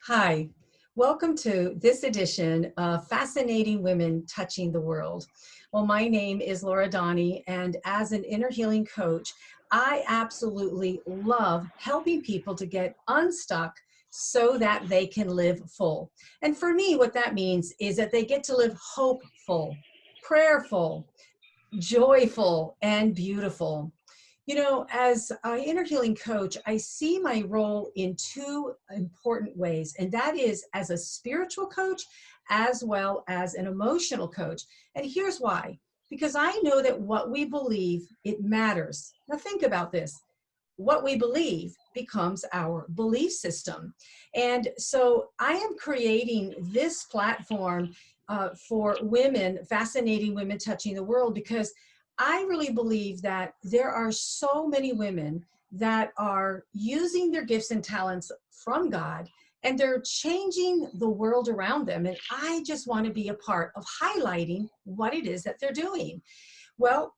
Hi, welcome to this edition of Fascinating Women Touching the World. Well, my name is Laura Donnie, and as an inner healing coach, I absolutely love helping people to get unstuck so that they can live full. And for me, what that means is that they get to live hopeful, prayerful, joyful, and beautiful. You know, as an inner healing coach, I see my role in two important ways, and that is as a spiritual coach as well as an emotional coach. And here's why. Because I know that what we believe, it matters. Now think about this. What we believe becomes our belief system. And so I am creating this platform for women, fascinating women touching the world, because I really believe that there are so many women that are using their gifts and talents from God, and they're changing the world around them. And I just want to be a part of highlighting what it is that they're doing. Well,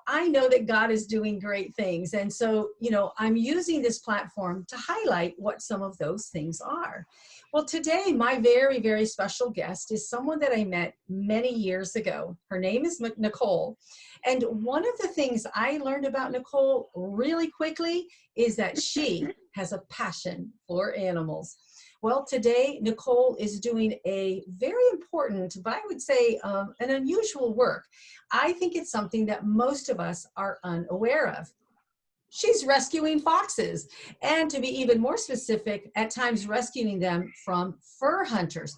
I know that God is doing great things. And so, I'm using this platform to highlight what some of those things are. Well, today, my very, very special guest is someone that I met many years ago. Her name is Nicole. And one of the things I learned about Nicole really quickly is that she has a passion for animals. Well, today, Nicole is doing a very important, but I would say an unusual work. I think it's something that most of us are unaware of. She's rescuing foxes, and to be even more specific, at times rescuing them from fur hunters,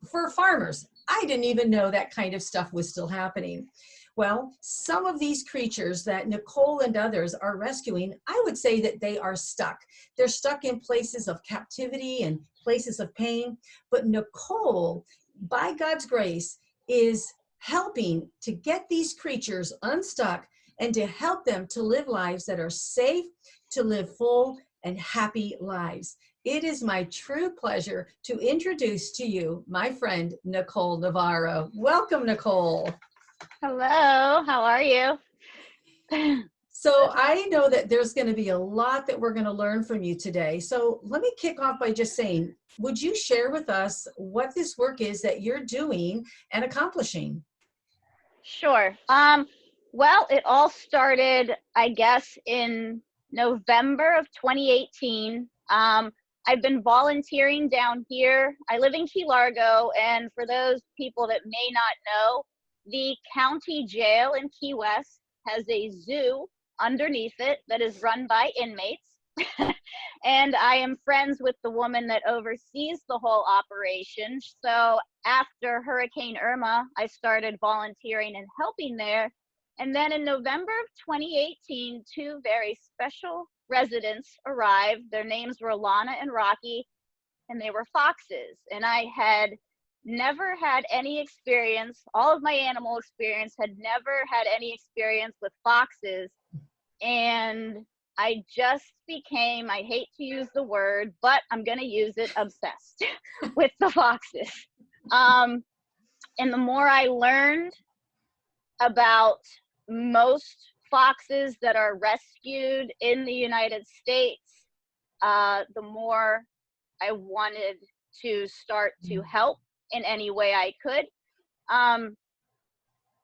fur farmers. I didn't even know that kind of stuff was still happening. Well, some of these creatures that Nicole and others are rescuing, I would say that they are stuck. They're stuck in places of captivity and places of pain. But Nicole, by God's grace, is helping to get these creatures unstuck and to help them to live lives that are safe, to live full and happy lives. It is my true pleasure to introduce to you my friend, Nicole Navarro. Welcome, Nicole. Hello, how are you? So I know that there's going to be a lot that we're going to learn from you today. So let me kick off by just saying, would you share with us what this work is that you're doing and accomplishing? Sure. Well, it all started, I guess, in November of 2018. I've been volunteering down here. I live in Key Largo, and for those people that may not know, the county jail in Key West has a zoo underneath it that is run by inmates. And I am friends with the woman that oversees the whole operation. So after Hurricane Irma, I started volunteering and helping there. And then in November of 2018, two very special residents arrived. Their names were Lana and Rocky, and they were foxes. And I had never had any experience, all of my animal experience, had never had any experience with foxes. And I just became, I hate to use the word, but I'm going to use it, obsessed with the foxes. And the more I learned about most foxes that are rescued in the United States, the more I wanted to start to help in any way I could.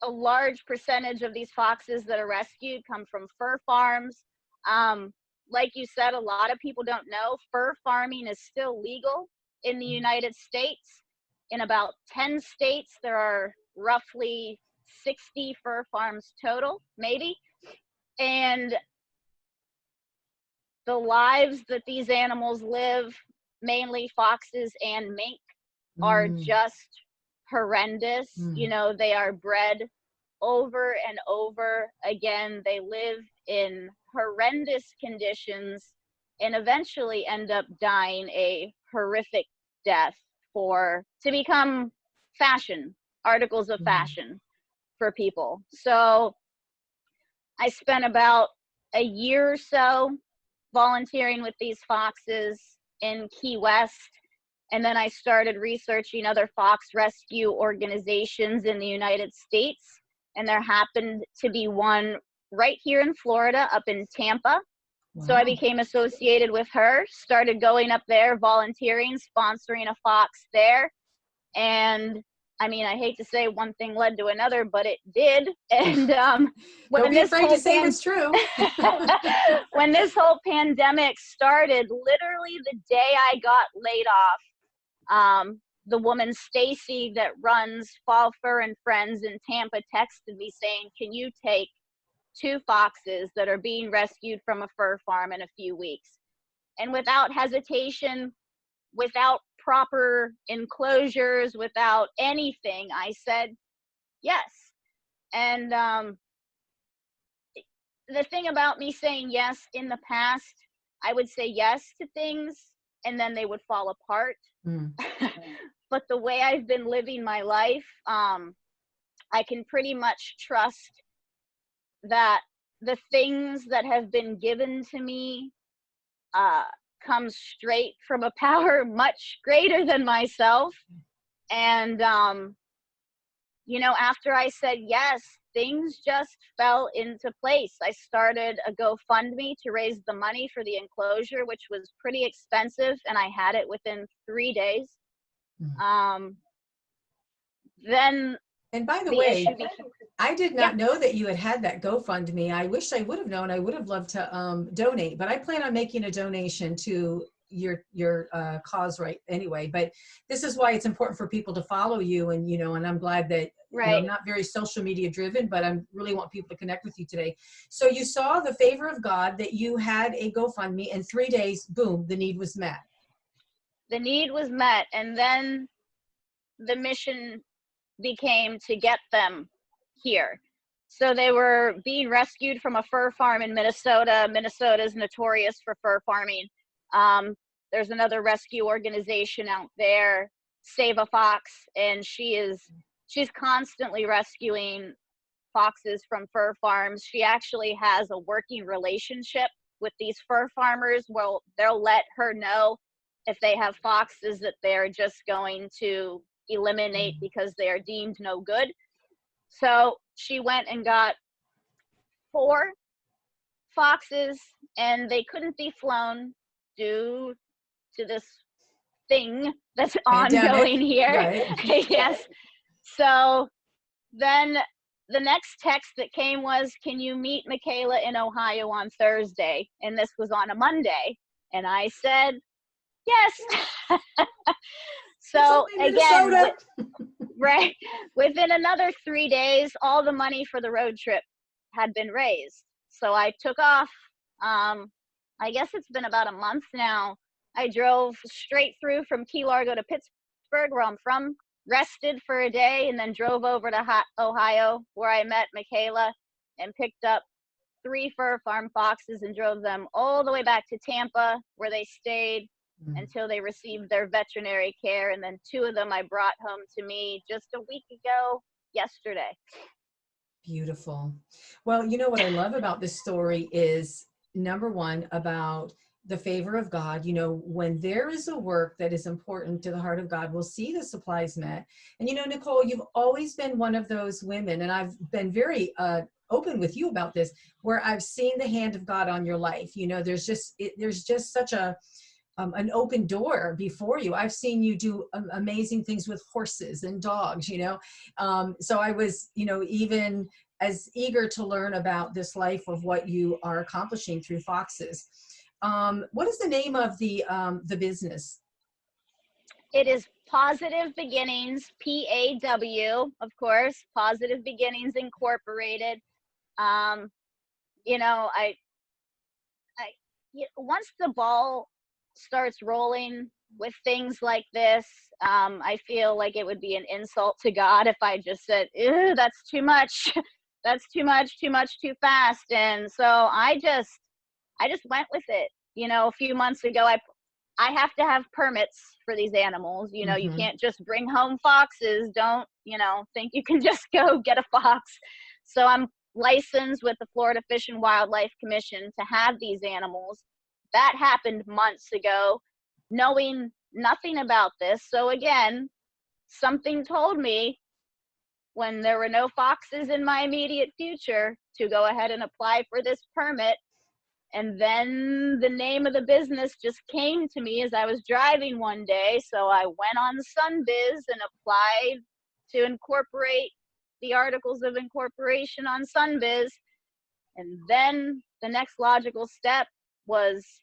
A large percentage of these foxes that are rescued come from fur farms. Like you said, a lot of people don't know, fur farming is still legal in the United States. In about 10 states, there are roughly 60 fur farms total, maybe. And the lives that these animals live, mainly foxes and mink, are just horrendous. You know, they are bred over and over again. They live in horrendous conditions and eventually end up dying a horrific death to become fashion, articles of fashion for people. So I spent about a year or so volunteering with these foxes in Key West. And then I started researching other fox rescue organizations in the United States. And there happened to be one right here in Florida, up in Tampa. So I Wow. became associated with her, started going up there, volunteering, sponsoring a fox there. And I mean, I hate to say one thing led to another, but it did. And Don't when be this afraid to whole say what's true. when this whole pandemic started, literally the day I got laid off, the woman Stacy that runs Fall Fur and Friends in Tampa texted me saying, "Can you take 2 foxes that are being rescued from a fur farm in a few weeks?" And without hesitation, without proper enclosures, without anything, I said yes. And the thing about me saying yes in the past, I would say yes to things and then they would fall apart. Mm. But the way I've been living my life, I can pretty much trust that the things that have been given to me uh, come straight from a power much greater than myself. And you know, after I said yes, things just fell into place. I started a GoFundMe to raise the money for the enclosure, which was pretty expensive, and I had it within 3 days. Mm. Then And by the the issue way, became, I did yeah, not know that you had that GoFundMe. I wish I would have known. I would have loved to donate, but I plan on making a donation to your cause right anyway. But this is why it's important for people to follow you, and and I'm glad that I'm right. not very social media driven, but I really want people to connect with you today. So you saw the favor of God that you had a GoFundMe, and 3 days, boom, the need was met. The need was met, and then the mission became to get them here. So they were being rescued from a fur farm in Minnesota. Minnesota is notorious for fur farming. There's another rescue organization out there, Save a Fox, and she's constantly rescuing foxes from fur farms. She actually has a working relationship with these fur farmers. Well, they'll let her know if they have foxes that they're just going to eliminate because they are deemed no good. So she went and got 4 foxes, and they couldn't be flown due to this thing that's Pandemic, ongoing here. right? Yes. So then the next text that came was, "Can you meet Michaela in Ohio on Thursday?" And this was on a Monday. And I said, yes. It's So only again, Minnesota. right, within another 3 days, all the money for the road trip had been raised. So I took off. I guess it's been about a month now. I drove straight through from Key Largo to Pittsburgh, where I'm from, rested for a day, and then drove over to Ohio, where I met Michaela and picked up 3 fur farm foxes and drove them all the way back to Tampa, where they stayed until they received their veterinary care. And then 2 of them I brought home to me just a week ago yesterday. Beautiful. Well, what I love about this story is, number one, about the favor of God. When there is a work that is important to the heart of God, we'll see the supplies met. And Nicole, you've always been one of those women, and I've been very open with you about this, where I've seen the hand of God on your life. There's just such an open door before you. I've seen you do amazing things with horses and dogs, so I was, even as eager to learn about this life of what you are accomplishing through foxes. What is the name of the business? It is Positive Beginnings, PAW, of course, Positive Beginnings Incorporated. Um, you know, once the ball starts rolling with things like this, I feel like it would be an insult to God if I just said, "Ew, that's too much, that's too much, too fast." And so I just went with it. A few months ago, I have to have permits for these animals. You Mm-hmm. can't just bring home foxes. Don't, think you can just go get a fox. So I'm licensed with the Florida Fish and Wildlife Commission to have these animals. That happened months ago, knowing nothing about this. So again, something told me when there were no foxes in my immediate future to go ahead and apply for this permit. And then the name of the business just came to me as I was driving one day. So I went on Sunbiz and applied to incorporate the articles of incorporation on Sunbiz. And then the next logical step was,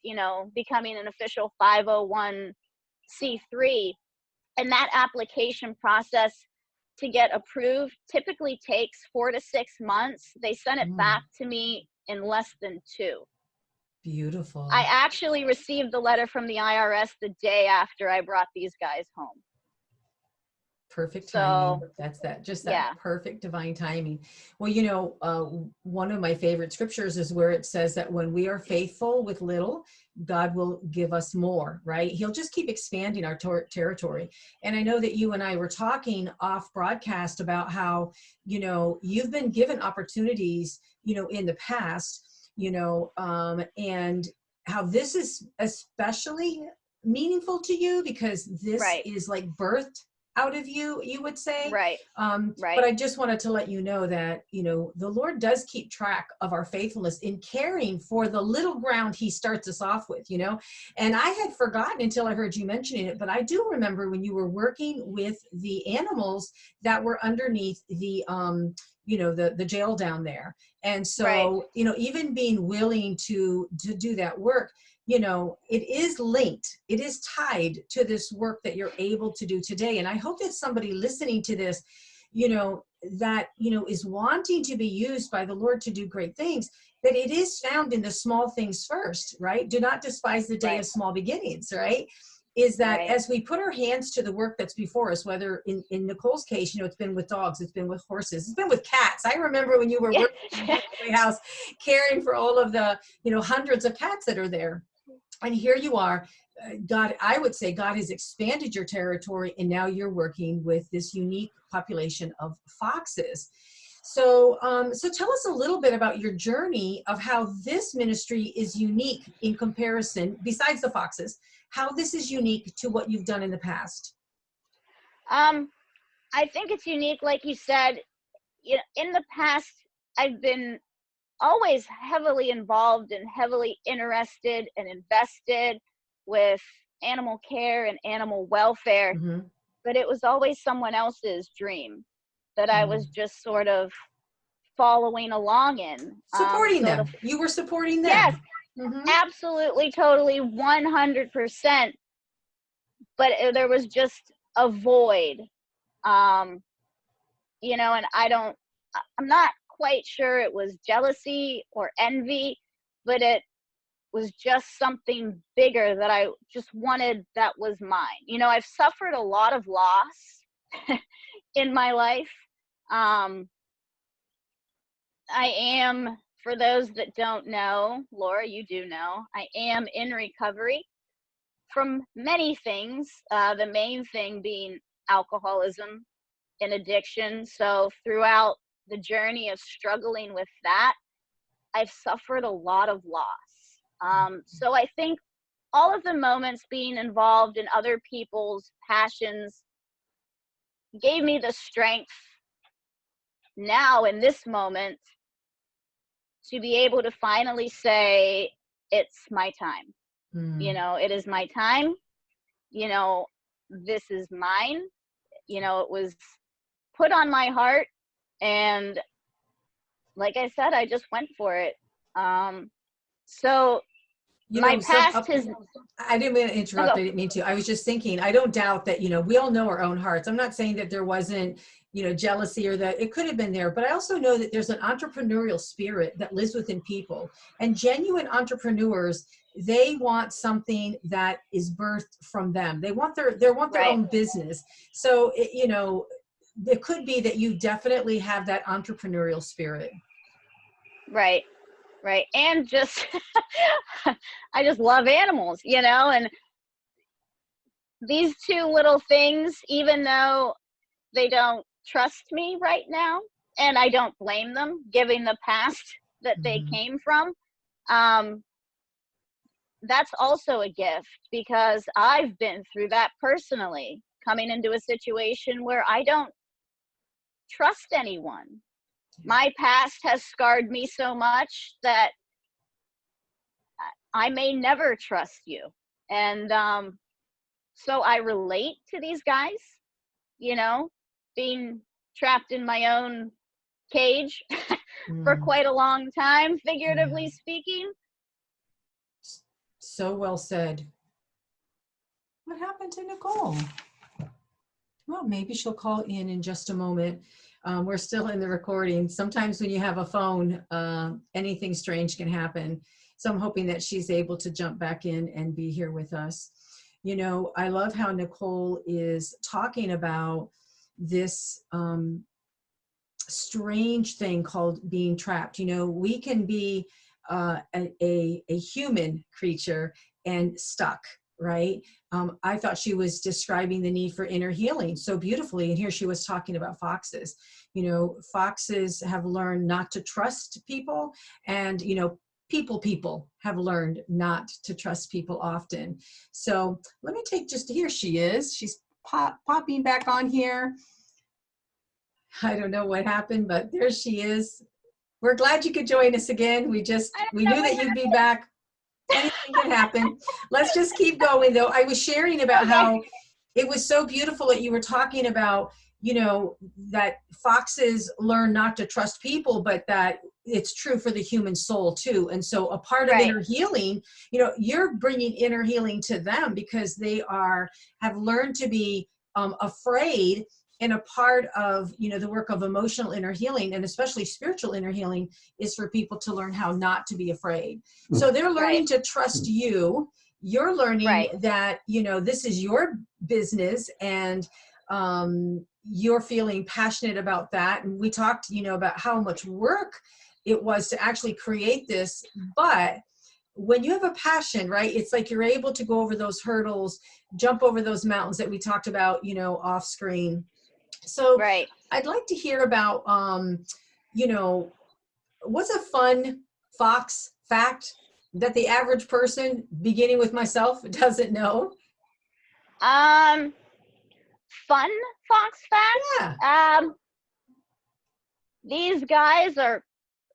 becoming an official 501c3. And that application process to get approved typically takes 4 to 6 months. They sent it back to me in less than 2. Beautiful. I actually received the letter from the IRS the day after I brought these guys home. Perfect timing. That's that perfect divine timing. Well, one of my favorite scriptures is where it says that when we are faithful with little, God will give us more, right? He'll just keep expanding our territory. And I know that you and I were talking off broadcast about how, you've been given opportunities, in the past, and how this is especially meaningful to you because this is like birthed out of you, you would say. Right. But I just wanted to let you know that, the Lord does keep track of our faithfulness in caring for the little ground he starts us off with, and I had forgotten until I heard you mentioning it, but I do remember when you were working with the animals that were underneath the, the jail down there. And so, even being willing to do that work, it is linked, it is tied to this work that you're able to do today. And I hope that somebody listening to this, that, is wanting to be used by the Lord to do great things, that it is found in the small things first, right? Do not despise the day of small beginnings, right? Is that as we put our hands to the work that's before us, whether in Nicole's case, it's been with dogs, it's been with horses, it's been with cats. I remember when you were working in the halfway house, caring for all of the, hundreds of cats that are there. And here you are, God, I would say God has expanded your territory, and now you're working with this unique population of foxes. So, so tell us a little bit about your journey of how this ministry is unique in comparison, besides the foxes, how this is unique to what you've done in the past. I think it's unique, like you said. In the past, I've been always heavily involved and heavily interested and invested with animal care and animal welfare, but it was always someone else's dream that I was just sort of following along in. Supporting them. You were supporting them. Yes, absolutely, totally, 100%. But there was just a void, and I'm not quite sure it was jealousy or envy, but it was just something bigger that I just wanted that was mine. I've suffered a lot of loss in my life. I am, for those that don't know, Laura, you do know, I am in recovery from many things, the main thing being alcoholism and addiction. So throughout the journey of struggling with that, I've suffered a lot of loss. So I think all of the moments being involved in other people's passions gave me the strength now in this moment to be able to finally say, it's my time. It is my time. This is mine. It was put on my heart. And like I said, I just went for it. So my past has... I didn't mean to interrupt. I didn't mean to. I was just thinking, I don't doubt that, we all know our own hearts. I'm not saying that there wasn't, jealousy or that it could have been there, but I also know that there's an entrepreneurial spirit that lives within people, and genuine entrepreneurs, they want something that is birthed from them. They want their own business. So, it could be that you definitely have that entrepreneurial spirit. Right. And just, I just love animals, and these two little things, even though they don't trust me right now, and I don't blame them, given the past that they came from, that's also a gift, because I've been through that personally, coming into a situation where I don't trust anyone. My past has scarred me so much that I may never trust you. And so I relate to these guys, you know, being trapped in my own cage for Mm, quite a long time, yeah. figuratively speaking. So well said. What happened to Nicole? Well, maybe she'll call in just a moment. We're still in the recording. Sometimes when you have a phone, anything strange can happen. So I'm hoping that she's able to jump back in and be here with us. You know, I love how Nicole is talking about this strange thing called being trapped. You know, we can be a human creature and stuck, right? I thought she was describing the need for inner healing so beautifully. And here she was talking about foxes. You know, foxes have learned not to trust people, and, you know, people have learned not to trust people often. So let me take just, here she is. She's popping back on here. I don't know what happened, but there she is. We're glad you could join us again. We I don't knew know what that you'd be happened. back. Anything can happen. Let's just keep going though. I was sharing about Okay. how it was so beautiful that you were talking about, you know, that foxes learn not to trust people, but that it's true for the human soul too. And so a part of Right. inner healing, you know, you're bringing inner healing to them because they have learned to be afraid. And a part of, you know, the work of emotional inner healing, and especially spiritual inner healing, is for people to learn how not to be afraid. So they're Right. learning to trust you. You're learning Right. that, you know, this is your business, and you're feeling passionate about that. And we talked, you know, about how much work it was to actually create this. But when you have a passion, right, it's like you're able to go over those hurdles, jump over those mountains that we talked about, you know, off screen. So Right. I'd like to hear about, you know, what's a fun fox fact that the average person, beginning with myself, doesn't know? Um, Fun fox Yeah. fact. These guys are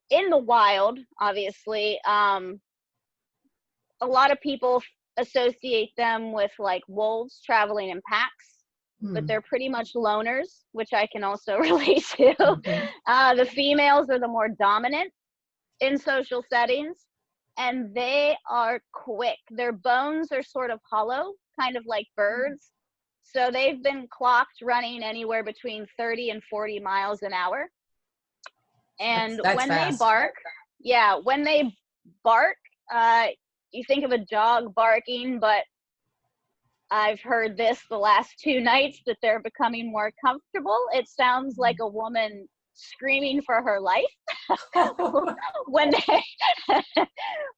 in the wild, obviously. A lot of people associate them with like wolves traveling in packs, but Hmm. they're pretty much loners, which I can also relate to. Okay. The females are the more dominant in social settings, and they are quick. Their bones are sort of hollow, kind of like birds. So they've been clocked running anywhere between 30 and 40 miles an hour. And That's when they fast. bark, yeah, when they bark, uh, you think of a dog barking, but I've heard this the last 2 nights that they're becoming more comfortable. It sounds like a woman screaming for her life when they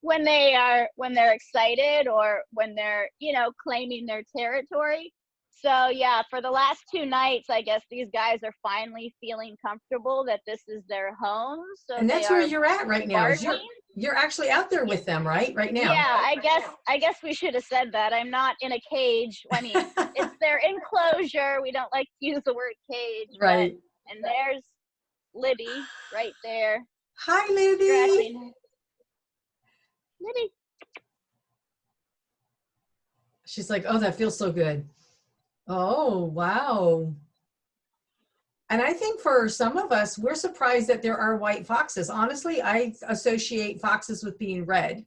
when they're excited, or when they're, you know, claiming their territory. So yeah, for the last 2 nights, I guess these guys are finally feeling comfortable that this is their home, so And they that's where are you're at right now. Is barking. you're actually out there with them, right now. Yeah, I guess we should have said that. I'm not in a cage. I mean, it's their enclosure. We don't like to use the word cage, but Right. and there's Libby right there Hi, Libby. scratching. Libby. She's like, oh, that feels so good. Oh, wow. And I think for some of us, we're surprised that there are white foxes. Honestly, I associate foxes with being red.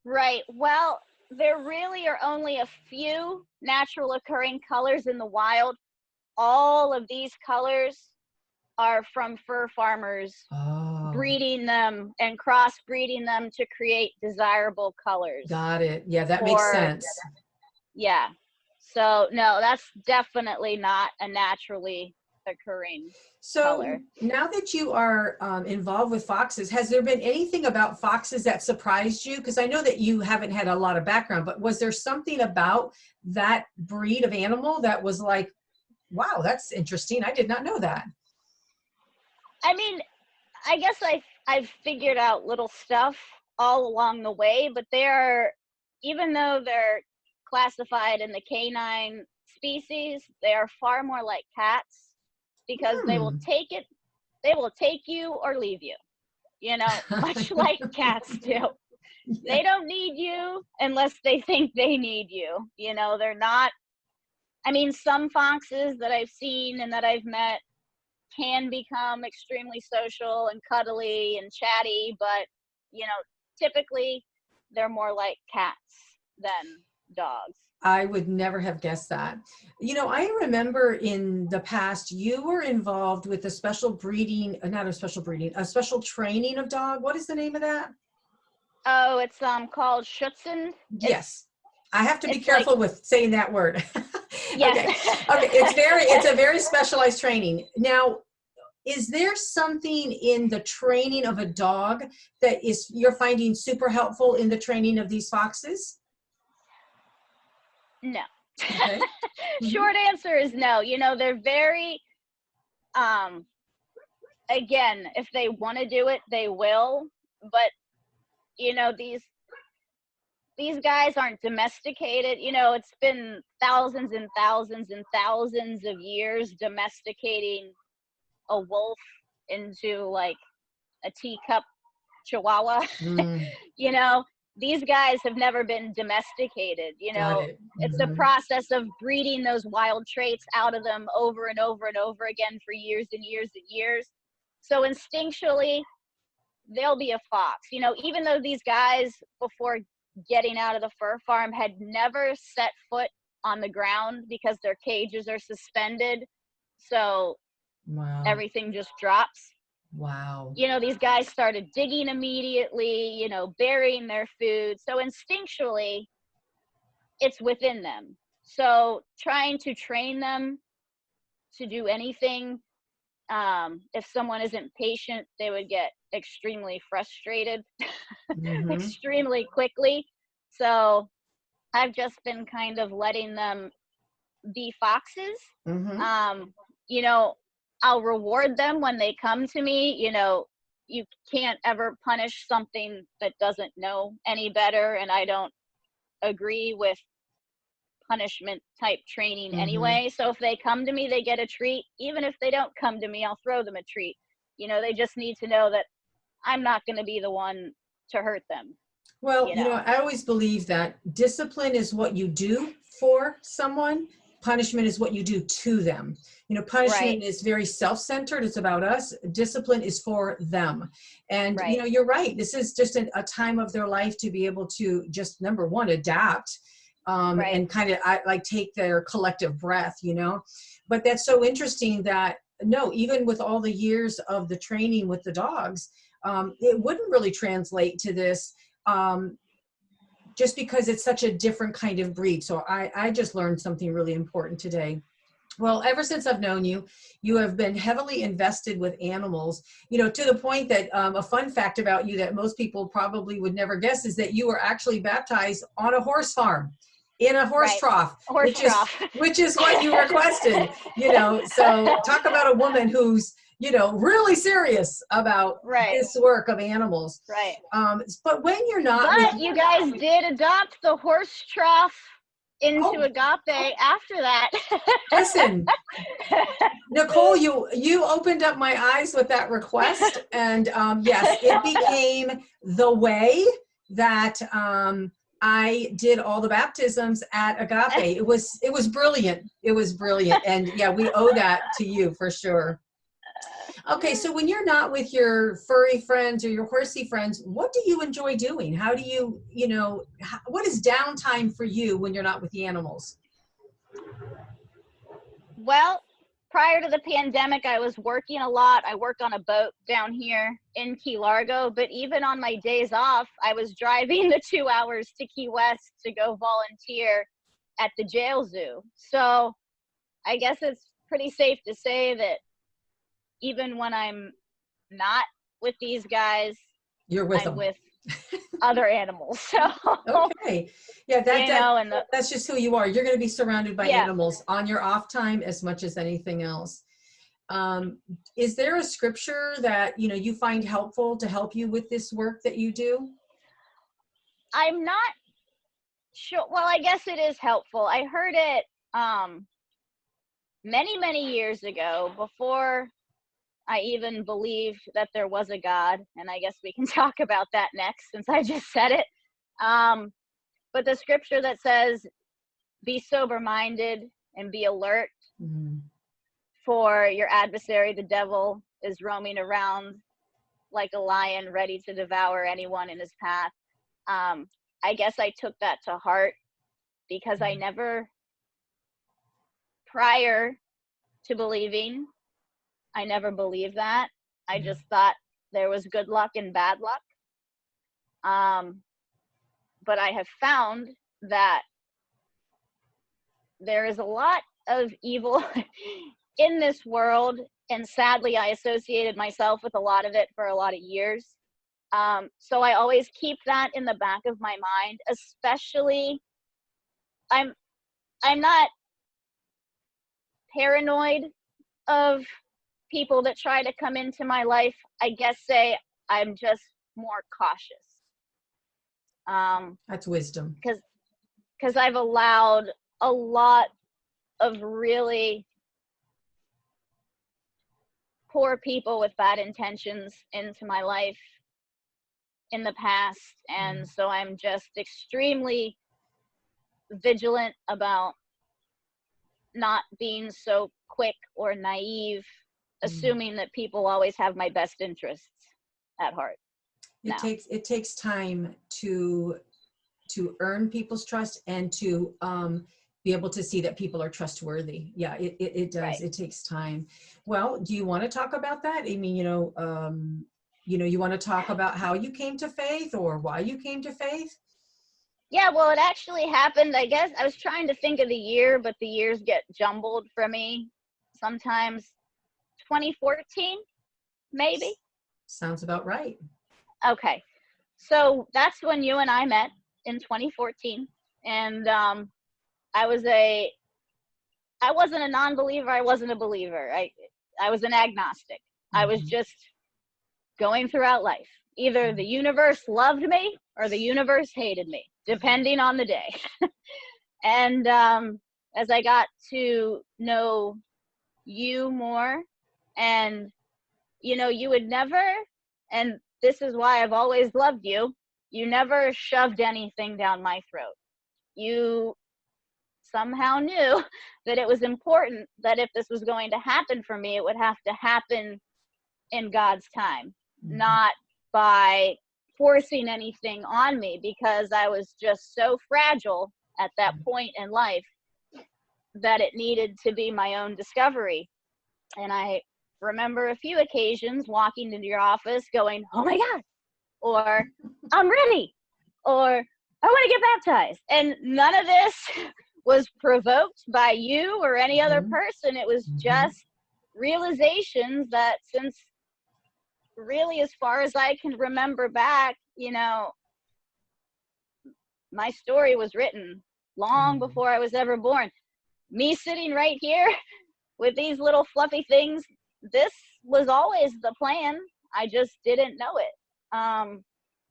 Right. Well, there really are only a few natural occurring colors in the wild. All of these colors are from fur farmers Oh, breeding them and crossbreeding them to create desirable colors got it. Yeah, that makes for, sense. yeah. So no, that's definitely not a naturally occurring So color. now that you are involved with foxes, has there been anything about foxes that surprised you? Because I know that you haven't had a lot of background, but was there something about that breed of animal that was like, wow, that's interesting. I did not know that. I mean, I guess I've figured out little stuff all along the way, but they're, even though they're classified in the canine species, they are far more like cats, because Hmm. they will take you or leave you, you know, much like cats do. Yeah. They don't need you unless they think they need you. You know, they're not, I mean, some foxes that I've seen and that I've met can become extremely social and cuddly and chatty, but, you know, typically they're more like cats than dogs. I would never have guessed that. I remember in the past, you were involved with a special breeding, not a special breeding, a special training of dog. What is the name of that? Oh, it's called Shipton. It's Yes. I have to be it's like, careful with saying that word. yes. Okay. Okay. It's a very specialized training. Now, is there something in the training of a dog that you're finding super helpful in the training of these foxes? No. Okay. Mm-hmm. Short answer is no. You know, they're very, again, if they want to do it, they will. But, you know, these guys aren't domesticated. You know, it's been thousands and thousands and thousands of years domesticating a wolf into like a teacup chihuahua. Mm, You know, these guys have never been domesticated. You got know, it. it's a Mm-hmm. process of breeding those wild traits out of them over and over and over again for years and years and years. So instinctually, they'll be a fox. You know, even though these guys, before getting out of the fur farm, had never set foot on the ground because their cages are suspended. So Wow. everything just drops. Wow. You know, these guys started digging immediately, you know, burying their food. So instinctually, it's within them. So trying to train them to do anything, if someone isn't patient, they would get extremely frustrated Mm-hmm. extremely quickly. So I've just been kind of letting them be foxes. Mm-hmm. Um, you know, I'll reward them when they come to me. You know, you can't ever punish something that doesn't know any better, and I don't agree with punishment type training Mm-hmm. anyway. So if they come to me, they get a treat. Even if they don't come to me, I'll throw them a treat. You know, they just need to know that I'm not going to be the one to hurt them, Well, you know. I always believe that discipline is what you do for someone. Punishment is what you do to them. Right, Punishment is very self-centered. It's about us. Discipline is for them. And, right, you're right. This is just a time of their life to be able to just, number one, adapt, right. and kind of like take their collective breath. But that's so interesting that, no, even with all the years of the training with the dogs, it wouldn't really translate to this, just because it's such a different kind of breed. So I just learned something really important today. Well, ever since I've known you, you have been heavily invested with animals, to the point that, a fun fact about you that most people probably would never guess is that you were actually baptized on a horse farm in a horse Right. trough, Horse which is, trough. which is what you requested, so talk about a woman who's, really serious about Right, this work of animals. right. But when you're not with, But you guys did adopt the horse trough into oh, agape after that. listen, Nicole, you opened up my eyes with that request, and yes, it became the way that, I did all the baptisms at Agape. It was brilliant. It was brilliant, and yeah, we owe that to you for sure. Okay, so when you're not with your furry friends or your horsey friends, what do you enjoy doing? How do what is downtime for you when you're not with the animals? Well, prior to the pandemic, I was working a lot. I work on a boat down here in Key Largo, but even on my days off, I was driving the 2 hours to Key West to go volunteer at the jail zoo. So I guess it's pretty safe to say that even when I'm not with these guys, You're with I'm them. with other animals. So, Okay. Yeah, you know, and that's just who you are. You're going to be surrounded by yeah, animals on your off time as much as anything else. Is there a scripture that, you find helpful to help you with this work that you do? I'm not sure. Well, I guess it is helpful. I heard it many, many years ago before I even believed that there was a God. And I guess we can talk about that next since I just said it. But the scripture that says, be sober-minded and be alert, Mm-hmm. for your adversary, the devil, is roaming around like a lion ready to devour anyone in his path. I guess I took that to heart because I never, prior to believing, I never believed that. I just thought there was good luck and bad luck. But I have found that there is a lot of evil in this world, and sadly I associated myself with a lot of it for a lot of years. So I always keep that in the back of my mind, especially I'm not paranoid of people that try to come into my life. I guess say I'm just more cautious. That's wisdom. Because I've allowed a lot of really poor people with bad intentions into my life in the past, and so I'm just extremely vigilant about not being so quick or naive, assuming that people always have my best interests at heart. It takes time to earn people's trust and to be able to see that people are trustworthy. Yeah, it does. Right. It takes time. Well, do you want to talk about that? I mean, you want to talk about how you came to faith or why you came to faith? Yeah, well, it actually happened, I guess. I was trying to think of the year, but the years get jumbled for me. Sometimes 2014, maybe? Sounds about right. Okay. So that's when you and I met in 2014. And I wasn't a non-believer. I wasn't a believer. I was an agnostic. I was just going throughout life. Either the universe loved me or the universe hated me, depending on the day. And as I got to know you more, and you would never, and this is why I've always loved you, you never shoved anything down my throat. You somehow knew that it was important that if this was going to happen for me, it would have to happen in God's time, not by forcing anything on me, because I was just so fragile at that point in life that it needed to be my own discovery. And I remember a few occasions walking into your office going, oh my God, or I'm ready, or I want to get baptized. And none of this was provoked by you or any other person. It was just realizations that, since really as far as I can remember back, my story was written long before I was ever born. Me sitting right here with these little fluffy things, this was always the plan. I just didn't know it.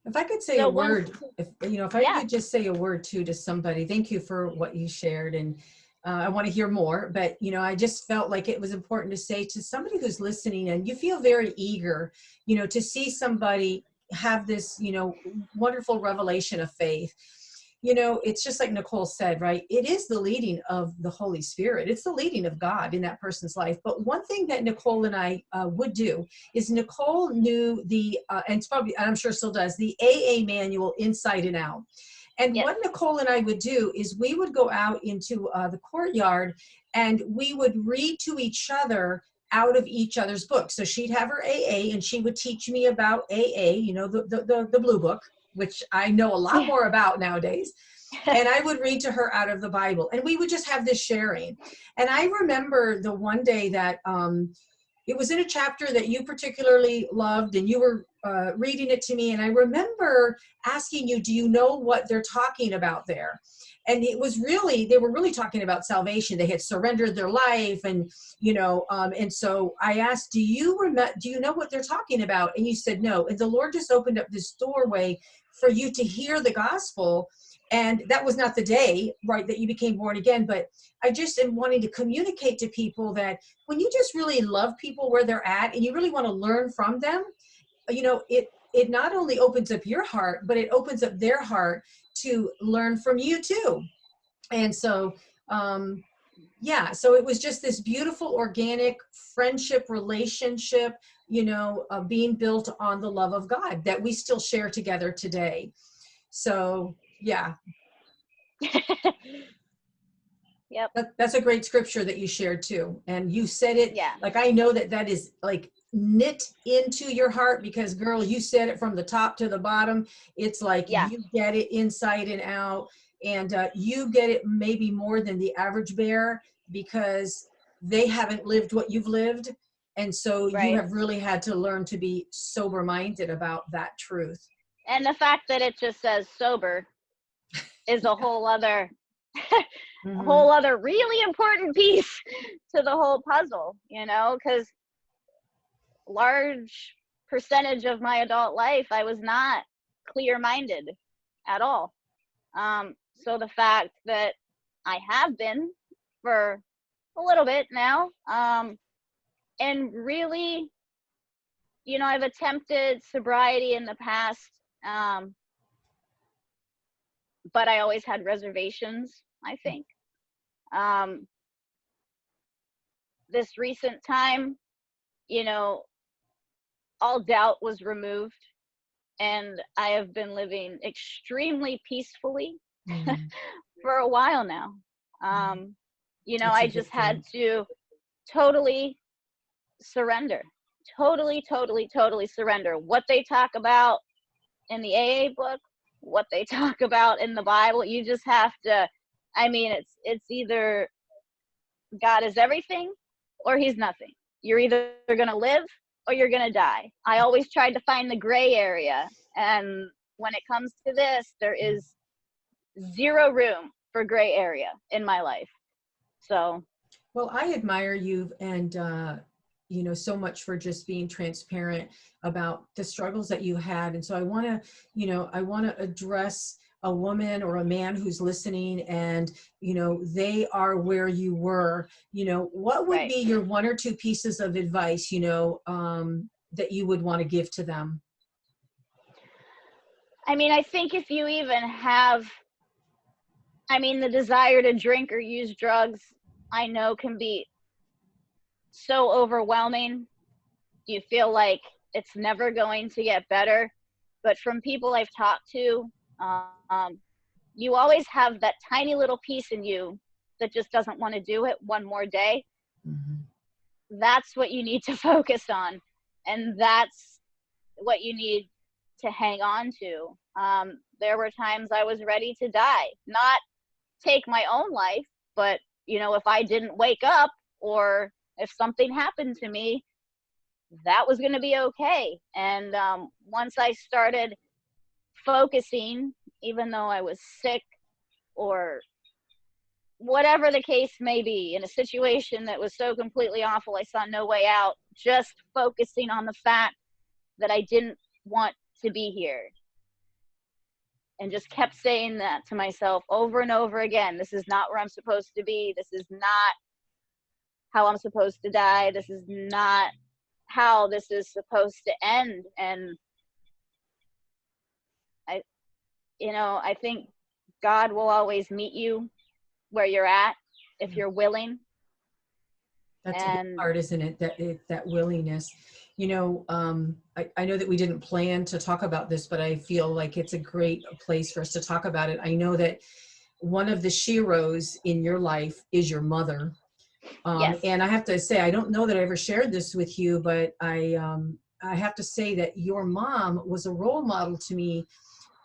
If I could say a word, if I could just say a word too to somebody, thank you for what you shared. And I want to hear more, but I just felt like it was important to say to somebody who's listening, and you feel very eager, to see somebody have this, wonderful revelation of faith. It's just like Nicole said, right? It is the leading of the Holy Spirit. It's the leading of God in that person's life. But one thing that Nicole and I would do is Nicole knew and it's probably, I'm sure still does, the AA manual inside and out. And what Nicole and I would do is we would go out into the courtyard and we would read to each other out of each other's books. So she'd have her AA and she would teach me about AA, the blue book, which I know a lot more about nowadays. And I would read to her out of the Bible, and we would just have this sharing. And I remember the one day that it was in a chapter that you particularly loved, and you were reading it to me. And I remember asking you, do you know what they're talking about there? And it was really, they were really talking about salvation. They had surrendered their life, and and so I asked, do you know what they're talking about? And you said no. And the Lord just opened up this doorway for you to hear the gospel. And that was not the day, right, that you became born again. But I just am wanting to communicate to people that when you just really love people where they're at and you really want to learn from them, it not only opens up your heart, but it opens up their heart to learn from you too. And so, yeah, so it was just this beautiful organic friendship relationship, being built on the love of God that we still share together today. So, yeah. Yep. That's a great scripture that you shared too. And you said it, Yeah. like, I know that is like knit into your heart, because girl, you said it from the top to the bottom. It's like, Yeah. you get it inside and out, and you get it maybe more than the average bear, because they haven't lived what you've lived. And so you Right. have really had to learn to be sober minded about that truth. And the fact that it just says sober is a whole other a Mm-hmm. whole other really important piece to the whole puzzle, because large percentage of my adult life I was not clear-minded at all. So the fact that I have been for a little bit now, and really, I've attempted sobriety in the past, but I always had reservations, I think. This recent time, all doubt was removed, and I have been living extremely peacefully Mm-hmm. for a while now. That's a I good just had thing. to totally surrender, totally surrender. What they talk about in the AA book, what they talk about in the Bible, you just have to, it's either God is everything or he's nothing. You're either going to live or you're going to die. I always tried to find the gray area. And when it comes to this, there is zero room for gray area in my life. So, Well, I admire you, and so much for just being transparent about the struggles that you had. And so I want to address a woman or a man who's listening, and they are where you were. What would right. be your one or two pieces of advice, that you would want to give to them? I think if you even have, the desire to drink or use drugs, I know can be so overwhelming. You feel like it's never going to get better. But from people I've talked to, you always have that tiny little piece in you that just doesn't want to do it one more day. Mm-hmm. That's what you need to focus on. And that's what you need to hang on to. There were times I was ready to die, not take my own life, but, if I didn't wake up or if something happened to me, that was going to be okay. And once I started focusing, even though I was sick or whatever the case may be, in a situation that was so completely awful, I saw no way out, just focusing on the fact that I didn't want to be here. And just kept saying that to myself over and over again. This is not where I'm supposed to be. This is not how I'm supposed to die. This is not how this is supposed to end. And I think God will always meet you where you're at if you're willing. That's a big And part, isn't it? That willingness. I know that we didn't plan to talk about this, but I feel like it's a great place for us to talk about it. I know that one of the sheroes in your life is your mother. yes, And I have to say, I don't know that I ever shared this with you, but I have to say that your mom was a role model to me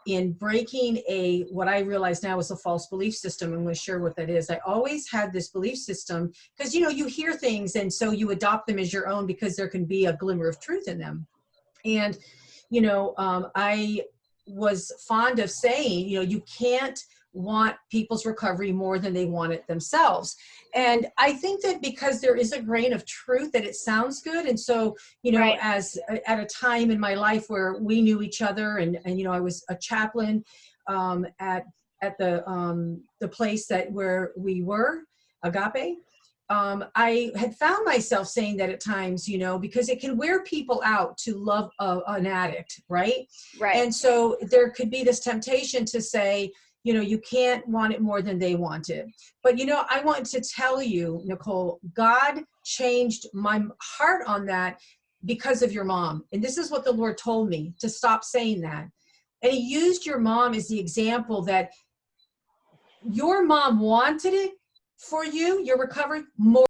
in breaking what I realize now is a false belief system. I'm going to share what that is. I always had this belief system because, you hear things and so you adopt them as your own because there can be a glimmer of truth in them. And, I was fond of saying, you can't want people's recovery more than they want it themselves. And I think that because there is a grain of truth that it sounds good. And so, right, as at a time in my life where we knew each other and I was a chaplain at the place where we were, Agape. I had found myself saying that at times, you know, because it can wear people out to love an addict, right? Right. And so there could be this temptation to say, you know, you can't want it more than they want it. But, you know, I want to tell you, Nicole, God changed my heart on that because of your mom. And this is what the Lord told me, to stop saying that. And he used your mom as the example that your mom wanted it for you, your recovery, more